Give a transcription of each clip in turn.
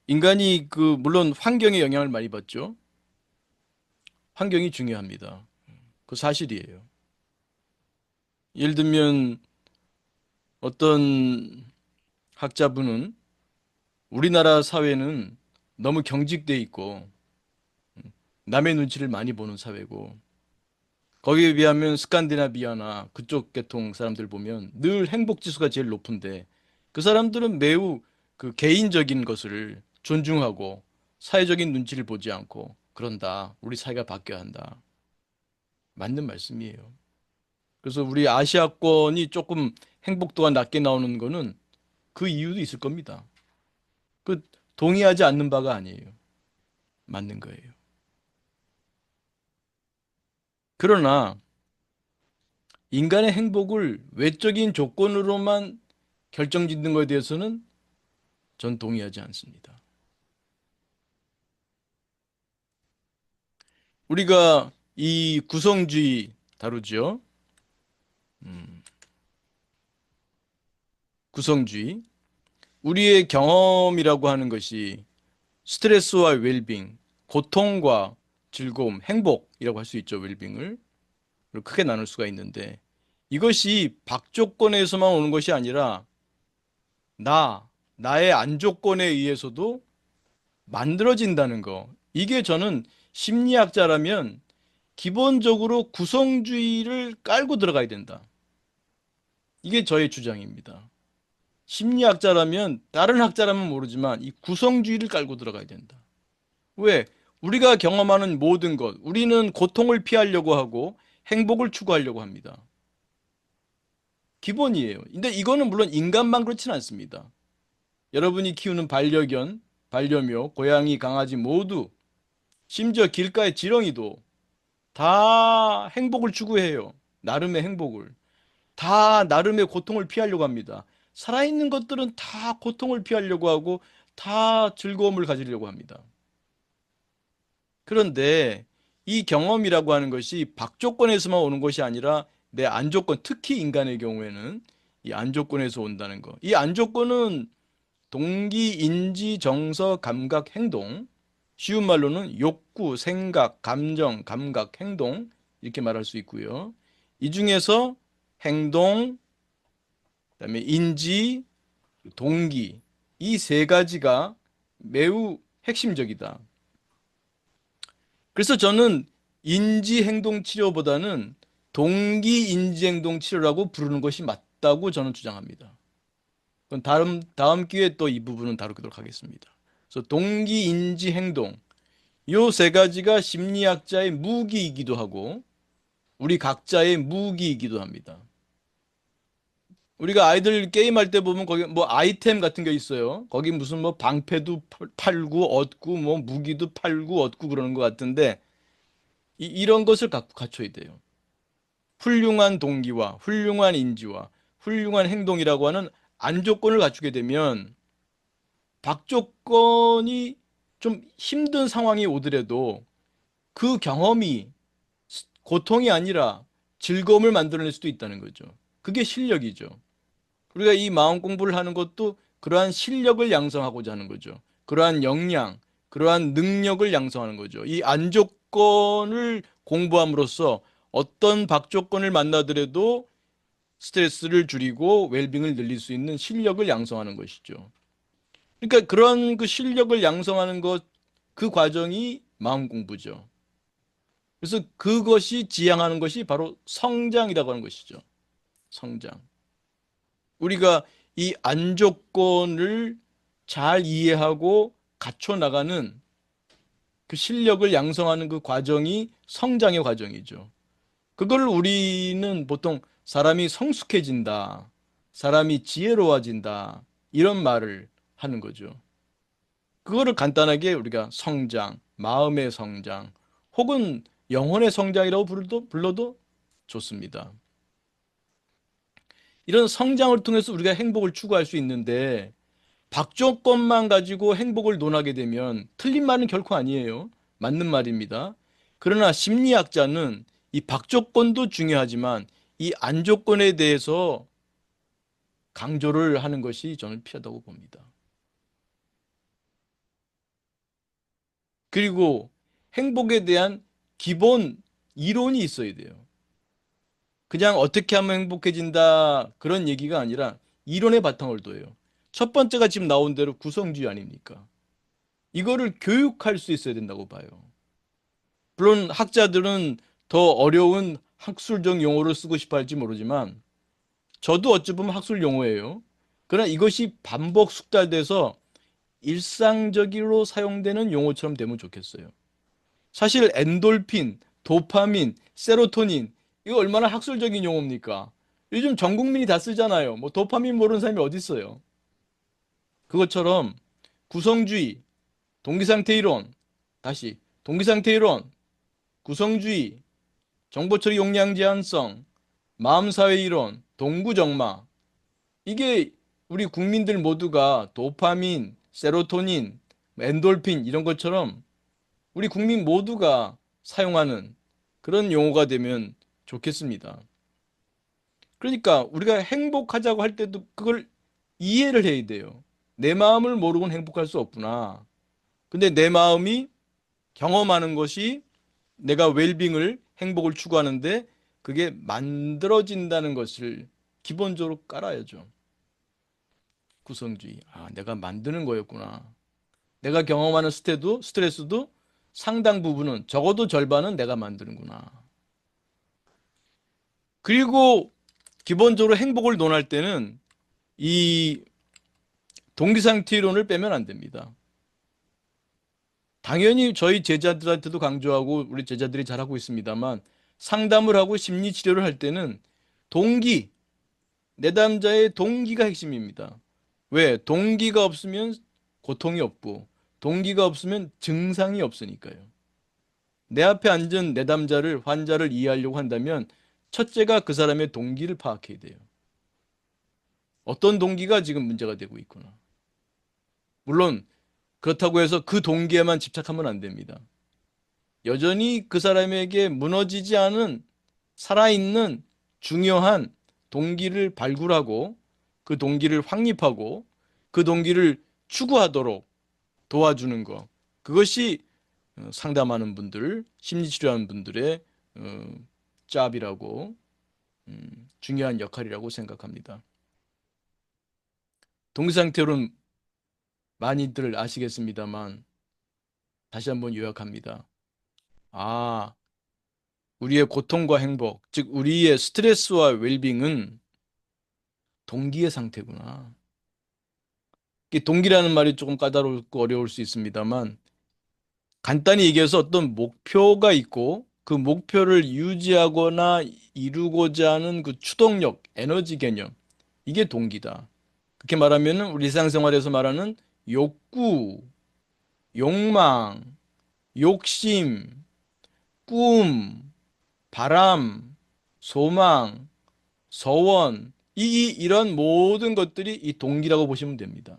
인간이 물론 환경에 영향을 많이 받죠. 환경이 중요합니다. 그 사실이에요. 예를 들면 어떤 학자분은 우리나라 사회는 너무 경직돼 있고 남의 눈치를 많이 보는 사회고 거기에 비하면 스칸디나비아나 그쪽 계통 사람들 보면 늘 행복 지수가 제일 높은데 그 사람들은 매우 그 개인적인 것을 존중하고 사회적인 눈치를 보지 않고 그런다. 우리 사회가 바뀌어야 한다. 맞는 말씀이에요. 그래서 우리 아시아권이 조금 행복도가 낮게 나오는 거는 그 이유도 있을 겁니다. 그 동의하지 않는 바가 아니에요. 맞는 거예요. 그러나 인간의 행복을 외적인 조건으로만 결정짓는 것에 대해서는 전 동의하지 않습니다. 우리가 이 구성주의 다루죠. 음, 구성주의. 우리의 경험이라고 하는 것이 스트레스와 웰빙, 고통과 즐거움, 행복이라고 할 수 있죠. 웰빙을. 크게 나눌 수가 있는데 이것이 박조건에서만 오는 것이 아니라 나의 안조건에 의해서도 만들어진다는 거. 이게 저는 심리학자라면 기본적으로 구성주의를 깔고 들어가야 된다. 이게 저의 주장입니다. 심리학자라면 다른 학자라면 모르지만 이 구성주의를 깔고 들어가야 된다. 왜? 우리가 경험하는 모든 것, 우리는 고통을 피하려고 하고 행복을 추구하려고 합니다. 기본이에요. 근데 이거는 물론 인간만 그렇지는 않습니다. 여러분이 키우는 반려견, 반려묘, 고양이, 강아지 모두 심지어 길가의 지렁이도 다 행복을 추구해요. 나름의 행복을. 다 나름의 고통을 피하려고 합니다. 살아있는 것들은 다 고통을 피하려고 하고 다 즐거움을 가지려고 합니다. 그런데 이 경험이라고 하는 것이 박조건에서만 오는 것이 아니라 내 안조건, 특히 인간의 경우에는 이 안조건에서 온다는 거. 이 안조건은 동기, 인지, 정서, 감각, 행동. 쉬운 말로는 욕구, 생각, 감정, 감각, 행동. 이렇게 말할 수 있고요. 이 중에서 행동, 그다음에 인지, 동기. 이 세 가지가 매우 핵심적이다. 그래서 저는 인지행동치료보다는 동기인지행동치료라고 부르는 것이 맞다고 저는 주장합니다. 그럼 다음 기회에 또 이 부분은 다루도록 하겠습니다. 그래서 동기인지행동. 요 세 가지가 심리학자의 무기이기도 하고 우리 각자의 무기이기도 합니다. 우리가 아이들 게임할 때 보면 거기 뭐 아이템 같은 게 있어요. 거기 무슨 뭐 방패도 팔고 얻고 뭐 무기도 팔고 얻고 그러는 것 같은데 이런 것을 갖춰야 돼요. 훌륭한 동기와 훌륭한 인지와 훌륭한 행동이라고 하는 안조건을 갖추게 되면 박조건이 좀 힘든 상황이 오더라도 그 경험이 고통이 아니라 즐거움을 만들어낼 수도 있다는 거죠. 그게 실력이죠. 우리가 이 마음 공부를 하는 것도 그러한 실력을 양성하고자 하는 거죠. 그러한 역량, 그러한 능력을 양성하는 거죠. 이 안조건을 공부함으로써 어떤 박조건을 만나더라도 스트레스를 줄이고 웰빙을 늘릴 수 있는 실력을 양성하는 것이죠. 그러니까 그런 그 실력을 양성하는 것, 그 과정이 마음 공부죠. 그래서 그것이 지향하는 것이 바로 성장이라고 하는 것이죠. 성장. 우리가 이 안조건을 잘 이해하고 갖춰 나가는 그 실력을 양성하는 그 과정이 성장의 과정이죠. 그걸 우리는 보통 사람이 성숙해진다, 사람이 지혜로워진다, 이런 말을 하는 거죠. 그거를 간단하게 우리가 성장, 마음의 성장, 혹은 영혼의 성장이라고 불러도 좋습니다. 이런 성장을 통해서 우리가 행복을 추구할 수 있는데, 박조건만 가지고 행복을 논하게 되면 틀린 말은 결코 아니에요. 맞는 말입니다. 그러나 심리학자는 이 박조건도 중요하지만 이 안조건에 대해서 강조를 하는 것이 저는 필요하다고 봅니다. 그리고 행복에 대한 기본 이론이 있어야 돼요. 그냥 어떻게 하면 행복해진다 그런 얘기가 아니라 이론의 바탕을 둬요. 첫 번째가 지금 나온 대로 구성주의 아닙니까? 이거를 교육할 수 있어야 된다고 봐요. 물론 학자들은 더 어려운 학술적 용어를 쓰고 싶어 할지 모르지만 저도 어찌 보면 학술 용어예요. 그러나 이것이 반복 숙달돼서 일상적으로 사용되는 용어처럼 되면 좋겠어요. 사실 엔돌핀, 도파민, 세로토닌 이거 얼마나 학술적인 용어입니까? 요즘 전 국민이 다 쓰잖아요. 뭐 도파민 모르는 사람이 어디 있어요? 그것처럼 구성주의, 동기상태 이론, 다시 동기상태 이론, 구성주의, 정보처리 용량 제한성, 마음사회 이론, 동구정마 이게 우리 국민들 모두가 도파민, 세로토닌, 엔돌핀 이런 것처럼 우리 국민 모두가 사용하는 그런 용어가 되면 좋겠습니다. 그러니까 우리가 행복하자고 할 때도 그걸 이해를 해야 돼요. 내 마음을 모르고는 행복할 수 없구나. 근데 내 마음이 경험하는 것이 내가 웰빙을, 행복을 추구하는데 그게 만들어진다는 것을 기본적으로 깔아야죠. 구성주의. 아, 내가 만드는 거였구나. 내가 경험하는 스트레스도 상당 부분은, 적어도 절반은 내가 만드는구나. 그리고 기본적으로 행복을 논할 때는 이 동기상태 이론을 빼면 안 됩니다. 당연히 저희 제자들한테도 강조하고 우리 제자들이 잘하고 있습니다만 상담을 하고 심리 치료를 할 때는 동기, 내담자의 동기가 핵심입니다. 왜? 동기가 없으면 고통이 없고 동기가 없으면 증상이 없으니까요. 내 앞에 앉은 내담자를, 환자를 이해하려고 한다면 첫째가 그 사람의 동기를 파악해야 돼요. 어떤 동기가 지금 문제가 되고 있구나. 물론 그렇다고 해서 그 동기에만 집착하면 안 됩니다. 여전히 그 사람에게 무너지지 않은 살아있는 중요한 동기를 발굴하고 그 동기를 확립하고 그 동기를 추구하도록 도와주는 것. 그것이 상담하는 분들, 심리치료하는 분들의 짭이라고 중요한 역할이라고 생각합니다. 동기상태로는 많이들 아시겠습니다만 다시 한번 요약합니다. 아, 우리의 고통과 행복, 즉 우리의 스트레스와 웰빙은 동기의 상태구나. 이 동기라는 말이 조금 까다롭고 어려울 수 있습니다만 간단히 얘기해서 어떤 목표가 있고 그 목표를 유지하거나 이루고자 하는 그 추동력, 에너지 개념 이게 동기다. 그렇게 말하면 우리 일상생활에서 말하는 욕구, 욕망, 욕심, 꿈, 바람, 소망, 서원, 이런 모든 것들이 이 동기라고 보시면 됩니다.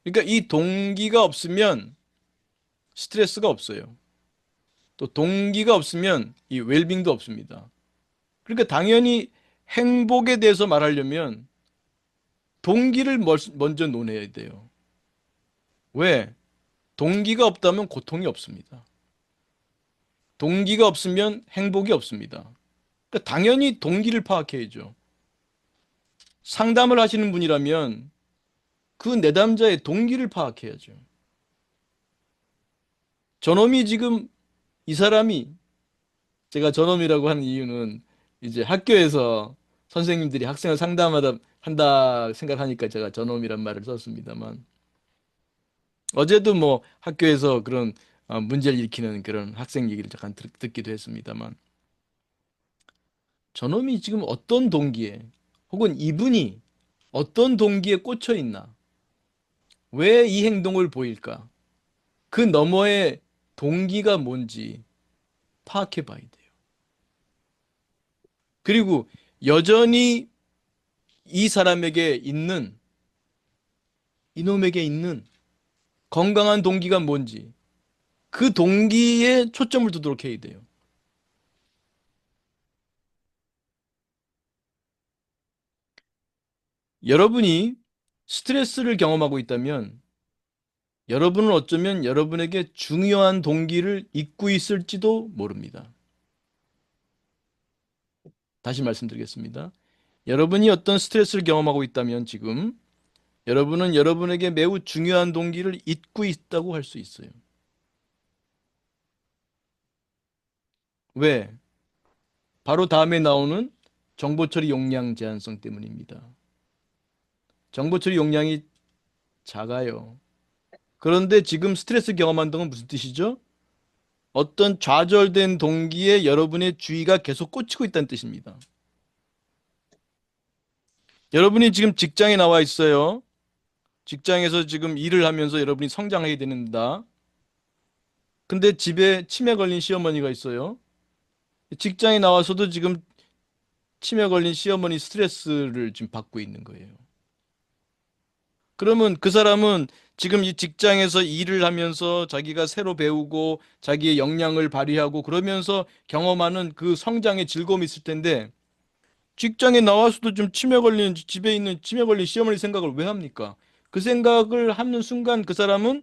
그러니까 이 동기가 없으면 스트레스가 없어요. 또 동기가 없으면 이 웰빙도 없습니다. 그러니까 당연히 행복에 대해서 말하려면 동기를 먼저 논해야 돼요. 왜? 동기가 없다면 고통이 없습니다. 동기가 없으면 행복이 없습니다. 그러니까 당연히 동기를 파악해야죠. 상담을 하시는 분이라면 그 내담자의 동기를 파악해야죠. 저놈이 지금 이 사람이 제가 저놈이라고 하는 이유는 이제 학교에서 선생님들이 학생을 상담하다 한다 생각하니까 제가 저놈이란 말을 썼습니다만 어제도 뭐 학교에서 그런 문제를 일으키는 그런 학생 얘기를 잠깐 듣기도 했습니다만 저놈이 지금 어떤 동기에 혹은 이분이 어떤 동기에 꽂혀 있나? 왜 이 행동을 보일까? 그 너머의 동기가 뭔지 파악해 봐야 돼요. 그리고 여전히 이 사람에게 있는, 이놈에게 있는 건강한 동기가 뭔지 그 동기에 초점을 두도록 해야 돼요. 여러분이 스트레스를 경험하고 있다면 여러분은 어쩌면 여러분에게 중요한 동기를 잊고 있을지도 모릅니다. 다시 말씀드리겠습니다. 여러분이 어떤 스트레스를 경험하고 있다면 지금 여러분은 여러분에게 매우 중요한 동기를 잊고 있다고 할 수 있어요. 왜? 바로 다음에 나오는 정보 처리 용량 제한성 때문입니다. 정보 처리 용량이 작아요. 그런데 지금 스트레스 경험한다는 건 무슨 뜻이죠? 어떤 좌절된 동기에 여러분의 주의가 계속 꽂히고 있다는 뜻입니다. 여러분이 지금 직장에 나와 있어요. 직장에서 지금 일을 하면서 여러분이 성장하게 됩니다. 근데 집에 치매 걸린 시어머니가 있어요. 직장에 나와서도 지금 치매 걸린 시어머니 스트레스를 지금 받고 있는 거예요. 그러면 그 사람은 지금 이 직장에서 일을 하면서 자기가 새로 배우고 자기의 역량을 발휘하고 그러면서 경험하는 그 성장의 즐거움이 있을 텐데 직장에 나와서도 좀 치매 걸린 집에 있는 치매 걸린 시어머니 생각을 왜 합니까? 그 생각을 하는 순간 그 사람은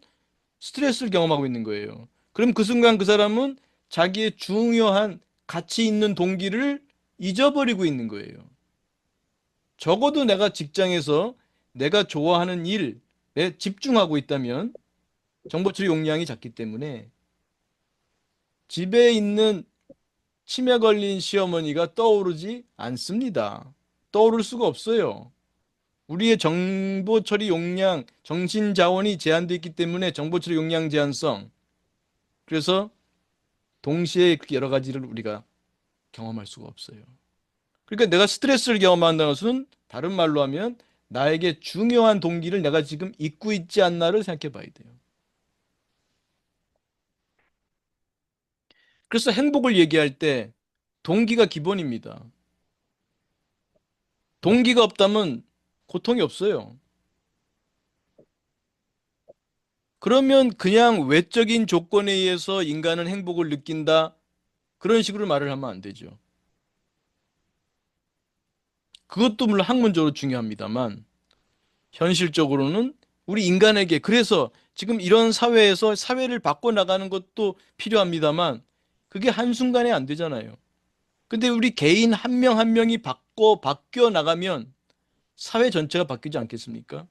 스트레스를 경험하고 있는 거예요. 그럼 그 순간 그 사람은 자기의 중요한 가치 있는 동기를 잊어버리고 있는 거예요. 적어도 내가 직장에서 내가 좋아하는 일에 집중하고 있다면 정보 처리 용량이 작기 때문에 집에 있는 치매 걸린 시어머니가 떠오르지 않습니다. 떠오를 수가 없어요. 우리의 정보 처리 용량, 정신 자원이 제한되어 있기 때문에 정보 처리 용량 제한성. 그래서 동시에 그 여러 가지를 우리가 경험할 수가 없어요. 그러니까 내가 스트레스를 경험한다는 것은 다른 말로 하면 나에게 중요한 동기를 내가 지금 잊고 있지 않나를 생각해 봐야 돼요. 그래서 행복을 얘기할 때 동기가 기본입니다. 동기가 없다면 고통이 없어요. 그러면 그냥 외적인 조건에 의해서 인간은 행복을 느낀다. 그런 식으로 말을 하면 안 되죠. 그것도 물론 학문적으로 중요합니다만 현실적으로는 우리 인간에게 그래서 지금 이런 사회에서 사회를 바꿔나가는 것도 필요합니다만 그게 한순간에 안 되잖아요. 근데 우리 개인 한 명 한 명이 바뀌어 나가면 사회 전체가 바뀌지 않겠습니까?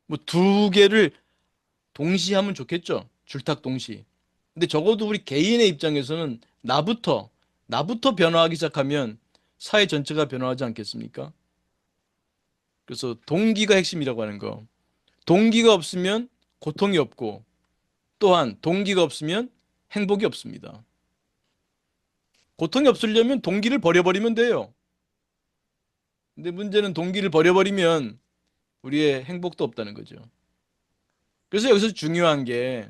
뭐 두 개를 동시에 하면 좋겠죠. 줄탁 동시. 근데 적어도 우리 개인의 입장에서는 나부터 변화하기 시작하면 사회 전체가 변화하지 않겠습니까? 그래서 동기가 핵심이라고 하는 거. 동기가 없으면 고통이 없고 또한 동기가 없으면 행복이 없습니다. 고통이 없으려면 동기를 버려버리면 돼요. 근데 문제는 동기를 버려버리면 우리의 행복도 없다는 거죠. 그래서 여기서 중요한 게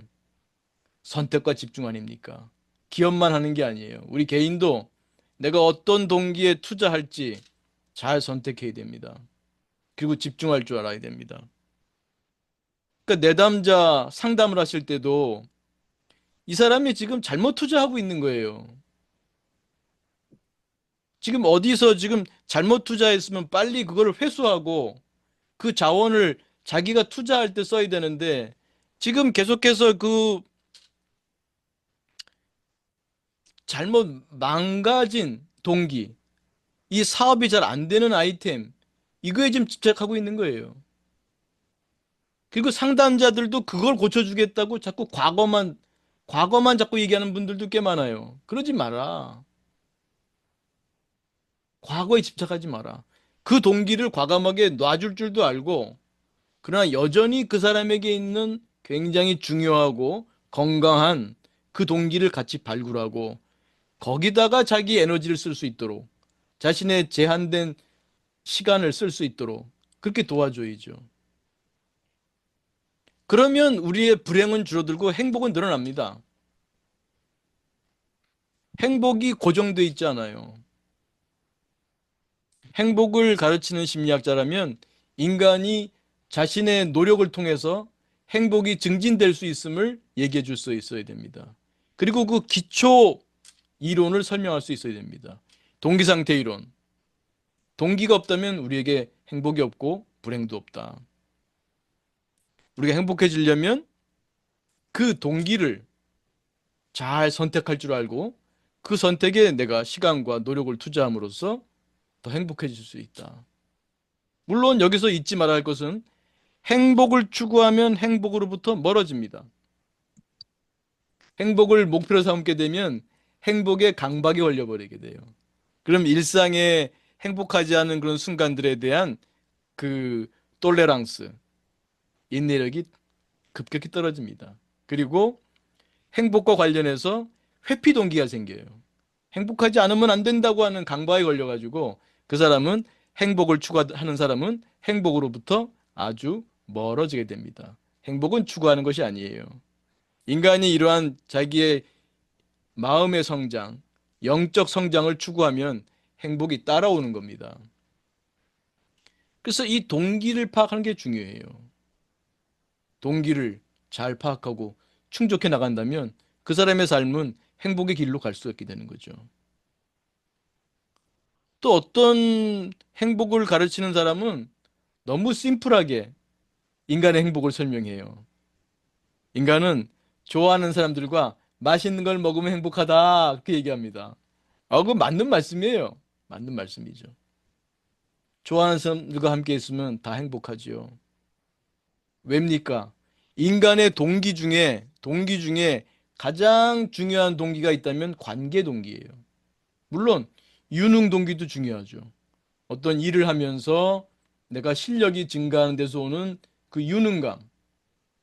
선택과 집중 아닙니까? 기업만 하는 게 아니에요. 우리 개인도 내가 어떤 동기에 투자할지 잘 선택해야 됩니다. 그리고 집중할 줄 알아야 됩니다. 그러니까 내담자 상담을 하실 때도 이 사람이 지금 잘못 투자하고 있는 거예요. 지금 어디서 지금 잘못 투자했으면 빨리 그걸 회수하고 그 자원을 자기가 투자할 때 써야 되는데 지금 계속해서 그 잘못 망가진 동기, 이 사업이 잘 안 되는 아이템, 이거에 지금 집착하고 있는 거예요. 그리고 상담자들도 그걸 고쳐주겠다고 자꾸 과거만 자꾸 얘기하는 분들도 꽤 많아요. 그러지 마라. 과거에 집착하지 마라. 그 동기를 과감하게 놔줄 줄도 알고, 그러나 여전히 그 사람에게 있는 굉장히 중요하고 건강한 그 동기를 같이 발굴하고, 거기다가 자기 에너지를 쓸 수 있도록, 자신의 제한된 시간을 쓸 수 있도록, 그렇게 도와줘야죠. 그러면 우리의 불행은 줄어들고 행복은 늘어납니다. 행복이 고정돼 있지 않아요. 행복을 가르치는 심리학자라면 인간이 자신의 노력을 통해서 행복이 증진될 수 있음을 얘기해 줄 수 있어야 됩니다. 그리고 그 기초 이론을 설명할 수 있어야 됩니다. 동기상태 이론. 동기가 없다면 우리에게 행복이 없고 불행도 없다. 우리가 행복해지려면 그 동기를 잘 선택할 줄 알고 그 선택에 내가 시간과 노력을 투자함으로써 더 행복해질 수 있다. 물론 여기서 잊지 말아야 할 것은 행복을 추구하면 행복으로부터 멀어집니다. 행복을 목표로 삼게 되면 행복에 강박이 걸려버리게 돼요. 그럼 일상에 행복하지 않은 그런 순간들에 대한 그 톨레랑스, 인내력이 급격히 떨어집니다. 그리고 행복과 관련해서 회피 동기가 생겨요. 행복하지 않으면 안 된다고 하는 강박에 걸려가지고 그 사람은 행복을 추구하는 사람은 행복으로부터 아주 멀어지게 됩니다. 행복은 추구하는 것이 아니에요. 인간이 이러한 자기의 마음의 성장, 영적 성장을 추구하면 행복이 따라오는 겁니다. 그래서 이 동기를 파악하는 게 중요해요. 동기를 잘 파악하고 충족해 나간다면 그 사람의 삶은 행복의 길로 갈 수 있게 되는 거죠. 또 어떤 행복을 가르치는 사람은 너무 심플하게 인간의 행복을 설명해요. 인간은 좋아하는 사람들과 맛있는 걸 먹으면 행복하다. 그렇게 얘기합니다. 그거 맞는 말씀이에요. 맞는 말씀이죠. 좋아하는 사람들과 함께 있으면 다 행복하지요. 왜입니까? 인간의 동기 중에 가장 중요한 동기가 있다면 관계 동기예요. 물론 유능 동기도 중요하죠. 어떤 일을 하면서 내가 실력이 증가하는 데서 오는 그 유능감.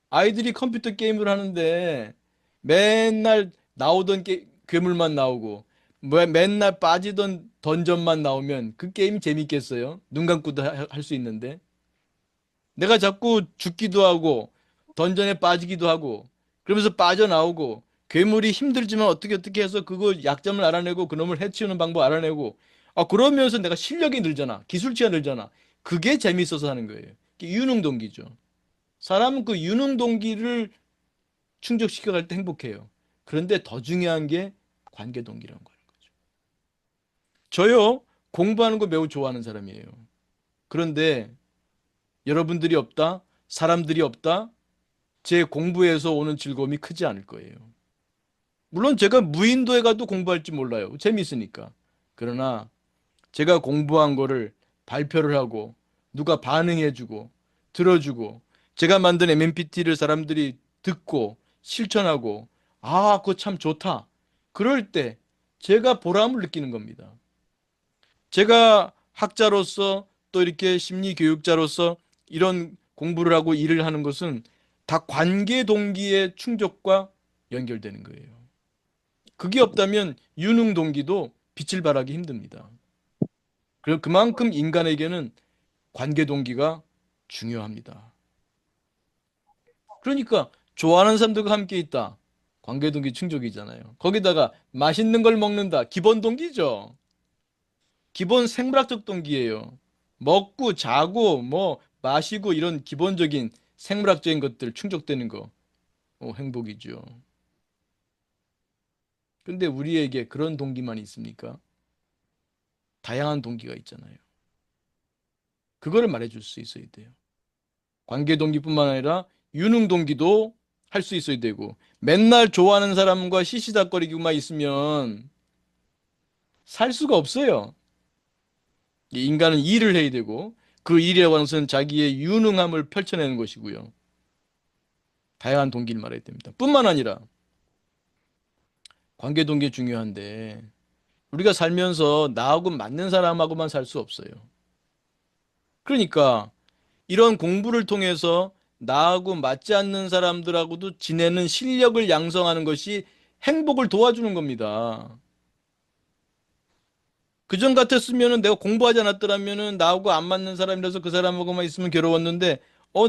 아이들이 컴퓨터 게임을 하는데 맨날 나오던 괴물만 나오고 맨날 빠지던 던전만 나오면 그 게임이 재밌겠어요? 눈 감고도 할 수 있는데. 내가 자꾸 죽기도 하고 던전에 빠지기도 하고 그러면서 빠져나오고 괴물이 힘들지만 어떻게 해서 그거 약점을 알아내고 그놈을 해치우는 방법 알아내고 그러면서 내가 실력이 늘잖아. 기술치가 늘잖아. 그게 재밌어서 하는 거예요. 그게 유능 동기죠. 사람은 그 유능 동기를 충족시켜 갈 때 행복해요. 그런데 더 중요한 게 관계 동기라는 거예요. 저요, 공부하는 거 매우 좋아하는 사람이에요. 그런데 여러분들이 없다, 사람들이 없다, 제 공부에서 오는 즐거움이 크지 않을 거예요. 물론 제가 무인도에 가도 공부할지 몰라요. 재밌으니까. 그러나 제가 공부한 거를 발표를 하고 누가 반응해주고 들어주고 제가 만든 MMPT를 사람들이 듣고 실천하고 그거 참 좋다. 그럴 때 제가 보람을 느끼는 겁니다. 제가 학자로서 또 이렇게 심리 교육자로서 이런 공부를 하고 일을 하는 것은 다 관계 동기의 충족과 연결되는 거예요. 그게 없다면 유능 동기도 빛을 발하기 힘듭니다. 그리고 그만큼 인간에게는 관계 동기가 중요합니다. 그러니까 좋아하는 사람들과 함께 있다. 관계 동기 충족이잖아요. 거기다가 맛있는 걸 먹는다. 기본 동기죠. 기본 생물학적 동기예요. 먹고 자고 뭐 마시고 이런 기본적인 생물학적인 것들 충족되는 거 행복이죠. 근데 우리에게 그런 동기만 있습니까? 다양한 동기가 있잖아요. 그거를 말해줄 수 있어야 돼요. 관계 동기뿐만 아니라 유능 동기도 할 수 있어야 되고 맨날 좋아하는 사람과 시시닥거리기만 있으면 살 수가 없어요. 인간은 일을 해야 되고 그 일이라고 하는 것은 자기의 유능함을 펼쳐내는 것이고요. 다양한 동기를 말해야 됩니다. 뿐만 아니라 관계 동기 중요한데 우리가 살면서 나하고 맞는 사람하고만 살 수 없어요. 그러니까 이런 공부를 통해서 나하고 맞지 않는 사람들하고도 지내는 실력을 양성하는 것이 행복을 도와주는 겁니다. 그전 같았으면은 내가 공부하지 않았더라면은 나하고 안 맞는 사람이라서 그 사람하고만 있으면 괴로웠는데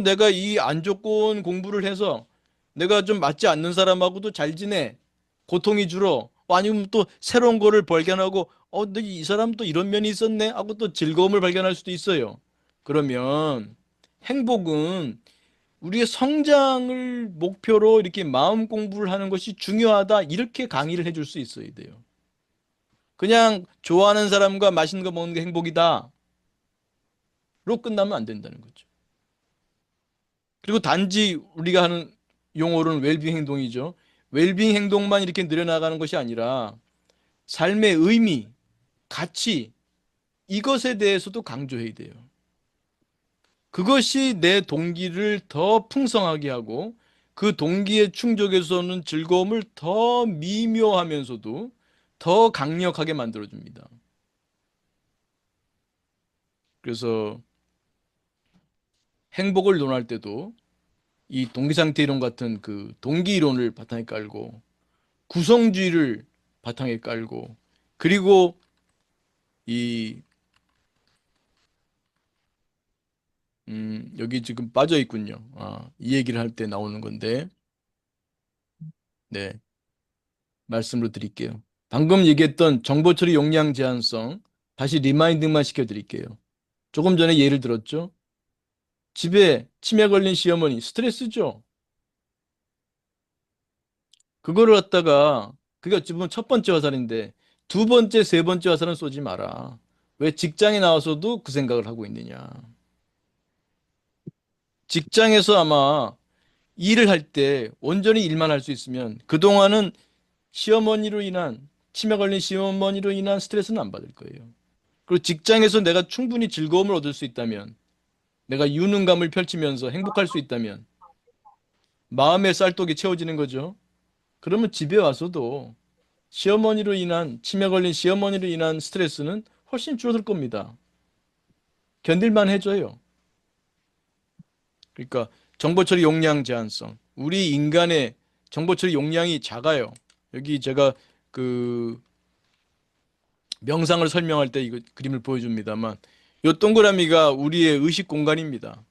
내가 이 안 좋은 공부를 해서 내가 좀 맞지 않는 사람하고도 잘 지내. 고통이 줄어. 아니면 또 새로운 거를 발견하고 근데 이 사람 또 이런 면이 있었네 하고 또 즐거움을 발견할 수도 있어요. 그러면 행복은 우리의 성장을 목표로 이렇게 마음 공부를 하는 것이 중요하다. 이렇게 강의를 해줄 수 있어야 돼요. 그냥 좋아하는 사람과 맛있는 거 먹는 게 행복이다. 로 끝나면 안 된다는 거죠. 그리고 단지 우리가 하는 용어로는 웰빙 행동이죠. 웰빙 행동만 이렇게 늘어나가는 것이 아니라 삶의 의미, 가치, 이것에 대해서도 강조해야 돼요. 그것이 내 동기를 더 풍성하게 하고 그 동기의 충족에서 는 즐거움을 더 미묘하면서도 더 강력하게 만들어줍니다. 그래서 행복을 논할 때도 이 동기상태 이론 같은 그 동기 이론을 바탕에 깔고 구성주의를 바탕에 깔고 그리고 이 여기 지금 빠져 있군요. 이 얘기를 할 때 나오는 건데, 네, 말씀으로 드릴게요. 방금 얘기했던 정보 처리 용량 제한성, 다시 리마인딩만 시켜드릴게요. 조금 전에 예를 들었죠? 집에 치매 걸린 시어머니, 스트레스죠? 그거를 갖다가, 그게 어찌 보면 첫 번째 화살인데, 두 번째, 세 번째 화살은 쏘지 마라. 왜 직장에 나와서도 그 생각을 하고 있느냐. 직장에서 아마 일을 할 때 온전히 일만 할 수 있으면 그동안은 시어머니로 인한 치매 걸린 시어머니로 인한 스트레스는 안 받을 거예요. 그리고 직장에서 내가 충분히 즐거움을 얻을 수 있다면, 내가 유능감을 펼치면서 행복할 수 있다면 마음의 쌀독이 채워지는 거죠. 그러면 집에 와서도 시어머니로 인한 치매 걸린 시어머니로 인한 스트레스는 훨씬 줄어들 겁니다. 견딜만 해줘요. 그러니까 정보 처리 용량 제한성. 우리 인간의 정보 처리 용량이 작아요. 여기 제가 그 명상을 설명할 때 이거 그림을 보여줍니다만 요 동그라미가 우리의 의식 공간입니다.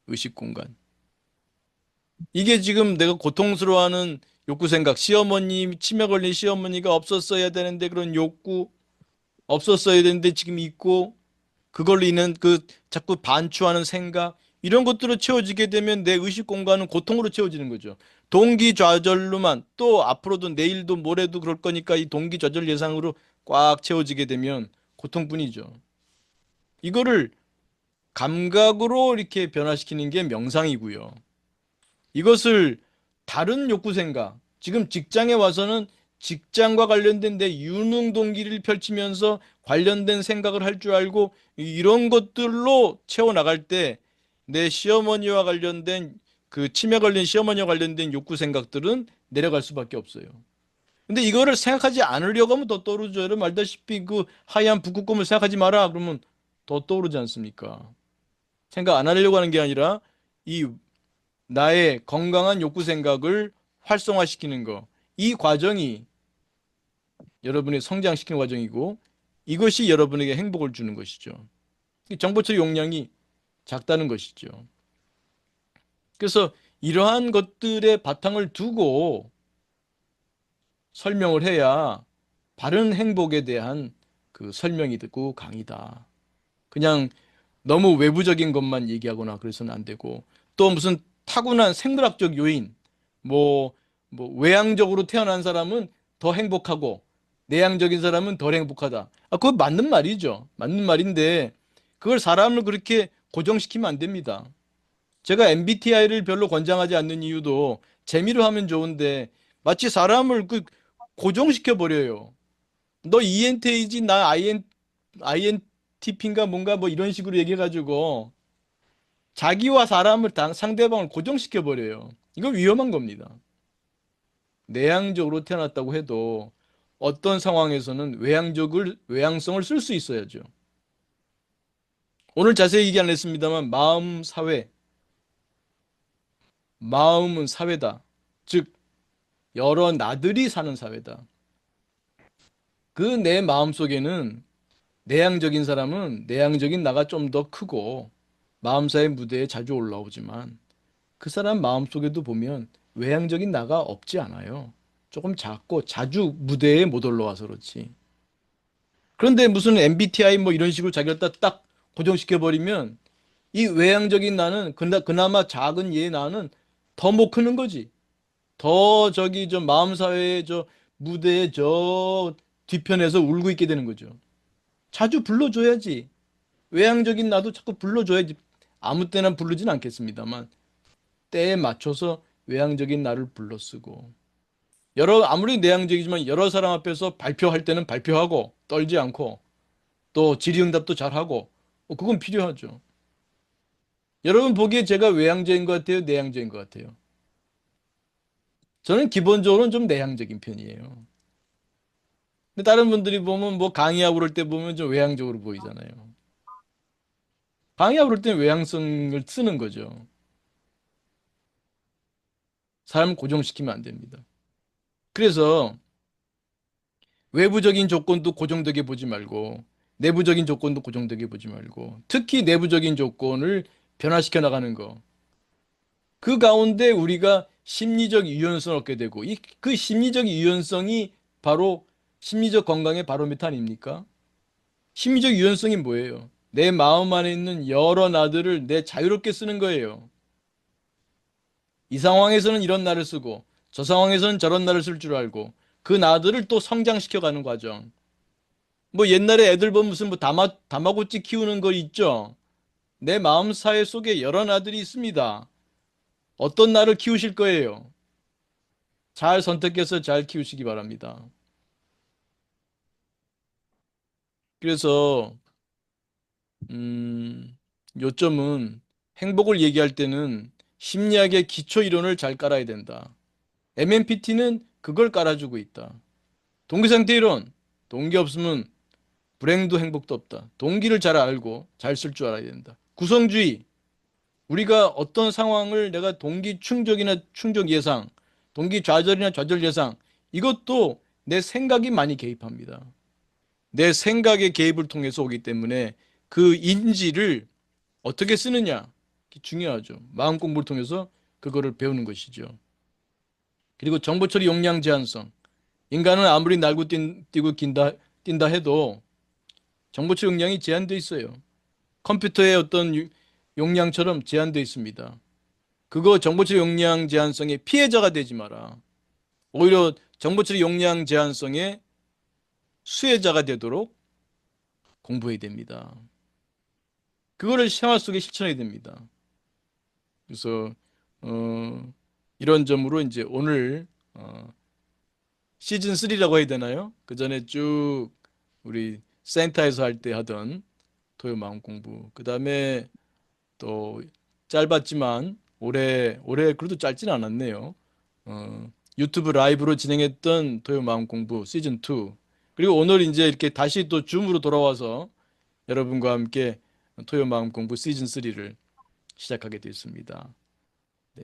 의식 공간. 이게 지금 내가 고통스러워하는 욕구 생각, 시어머니, 치매 걸린 시어머니가 없었어야 되는데 그런 욕구, 없었어야 되는데 지금 있고, 그걸로 인한 그 자꾸 반추하는 생각, 이런 것들로 채워지게 되면 내 의식 공간은 고통으로 채워지는 거죠. 동기 좌절로만 또 앞으로도 내일도 모레도 그럴 거니까 이 동기 좌절 예상으로 꽉 채워지게 되면 고통뿐이죠. 이거를 감각으로 이렇게 변화시키는 게 명상이고요. 이것을 다른 욕구 생각, 지금 직장에 와서는 직장과 관련된 내 유능 동기를 펼치면서 관련된 생각을 할 줄 알고 이런 것들로 채워나갈 때 내 시어머니와 관련된 그 치매 걸린 시어머니와 관련된 욕구 생각들은 내려갈 수밖에 없어요. 근데 이거를 생각하지 않으려고 하면 더 떠오르죠. 여러분 알다시피 그 하얀 북극곰을 생각하지 마라 그러면 더 떠오르지 않습니까? 생각 안 하려고 하는 게 아니라 이 나의 건강한 욕구 생각을 활성화시키는 거. 이 과정이 여러분의 성장시키는 과정이고 이것이 여러분에게 행복을 주는 것이죠. 정보 처리 용량이 작다는 것이죠. 그래서 이러한 것들의 바탕을 두고 설명을 해야 바른 행복에 대한 그 설명이 되고 강의다. 그냥 너무 외부적인 것만 얘기하거나 그래서는 안 되고 또 무슨 타고난 생물학적 요인 뭐, 외향적으로 태어난 사람은 더 행복하고 내향적인 사람은 덜 행복하다. 그거 맞는 말이죠. 맞는 말인데 그걸 사람을 그렇게 고정시키면 안 됩니다. 제가 MBTI를 별로 권장하지 않는 이유도 재미로 하면 좋은데 마치 사람을 그 고정시켜 버려요. 너 ENTJ지 나 INTP인가 뭔가 뭐 이런 식으로 얘기해가지고 자기와 사람을 상대방을 고정시켜 버려요. 이거 위험한 겁니다. 내향적으로 태어났다고 해도 어떤 상황에서는 외향성을 쓸 수 있어야죠. 오늘 자세히 얘기 안 했습니다만 마음은 사회다. 즉 여러 나들이 사는 사회다. 그 내 마음 속에는 내향적인 사람은 내향적인 나가 좀 더 크고 마음사의 무대에 자주 올라오지만 그 사람 마음속에도 보면 외향적인 나가 없지 않아요. 조금 작고 자주 무대에 못 올라와서 그렇지. 그런데 무슨 MBTI 뭐 이런 식으로 자기를 딱 고정시켜 버리면 이 외향적인 나는 그나마 작은 얘 나는 더 못 크는 거지. 더 저기 저 마음사회의 저 무대에 저 뒤편에서 울고 있게 되는 거죠. 자주 불러줘야지. 외향적인 나도 자꾸 불러줘야지. 아무 때나 부르진 않겠습니다만 때에 맞춰서 외향적인 날을 불러 쓰고 아무리 내향적이지만 여러 사람 앞에서 발표할 때는 발표하고 떨지 않고 또 질의응답도 잘하고 그건 필요하죠. 여러분 보기에 제가 외향적인 것 같아요? 내향적인 것 같아요? 저는 기본적으로는 좀 내향적인 편이에요. 근데 다른 분들이 보면 뭐 강의하고 그럴 때 보면 좀 외향적으로 보이잖아요. 강의하고 그럴 때는 외향성을 쓰는 거죠. 사람을 고정시키면 안 됩니다. 그래서 외부적인 조건도 고정되게 보지 말고 내부적인 조건도 고정되게 보지 말고 특히 내부적인 조건을 변화시켜 나가는 거. 그 가운데 우리가 심리적 유연성을 얻게 되고 그 심리적 유연성이 바로 심리적 건강의 바로미터 아닙니까? 심리적 유연성이 뭐예요? 내 마음 안에 있는 여러 나들을 내 자유롭게 쓰는 거예요. 이 상황에서는 이런 나를 쓰고 저 상황에서는 저런 나를 쓸 줄 알고 그 나들을 또 성장시켜가는 과정. 뭐 옛날에 애들 보면 무슨 뭐 다마고치 키우는 거 있죠? 내 마음 사회 속에 여러 나들이 있습니다. 어떤 나를 키우실 거예요? 잘 선택해서 잘 키우시기 바랍니다. 그래서 요점은 행복을 얘기할 때는 심리학의 기초 이론을 잘 깔아야 된다. MMPT는 그걸 깔아주고 있다. 동기상태 이론. 동기 없으면 불행도 행복도 없다. 동기를 잘 알고 잘 쓸 줄 알아야 된다. 구성주의. 우리가 어떤 상황을 내가 동기 충족이나 충족 예상, 동기 좌절이나 좌절 예상, 이것도 내 생각이 많이 개입합니다. 내 생각의 개입을 통해서 오기 때문에 그 인지를 어떻게 쓰느냐, 중요하죠. 마음 공부를 통해서 그거를 배우는 것이죠. 그리고 정보 처리 용량 제한성. 인간은 아무리 날고 뛰고 뛴다 해도 정보 처리 용량이 제한되어 있어요. 컴퓨터의 어떤 용량처럼 제한되어 있습니다. 그거 정보 처리 용량 제한성의 피해자가 되지 마라. 오히려 정보 처리 용량 제한성의 수혜자가 되도록 공부해야 됩니다. 그거를 생활 속에 실천해야 됩니다. 그래서 이런 점으로 이제 오늘 시즌 3라고 해야 되나요? 그 전에 쭉 우리 센터에서 할 때 하던 토요 마음 공부. 그 다음에 또 짧았지만 올해 그래도 짧진 않았네요. 유튜브 라이브로 진행했던 토요 마음 공부 시즌 2. 그리고 오늘 이제 이렇게 다시 또 줌으로 돌아와서 여러분과 함께 토요 마음 공부 시즌 3를 시작하게 됐습니다. 네.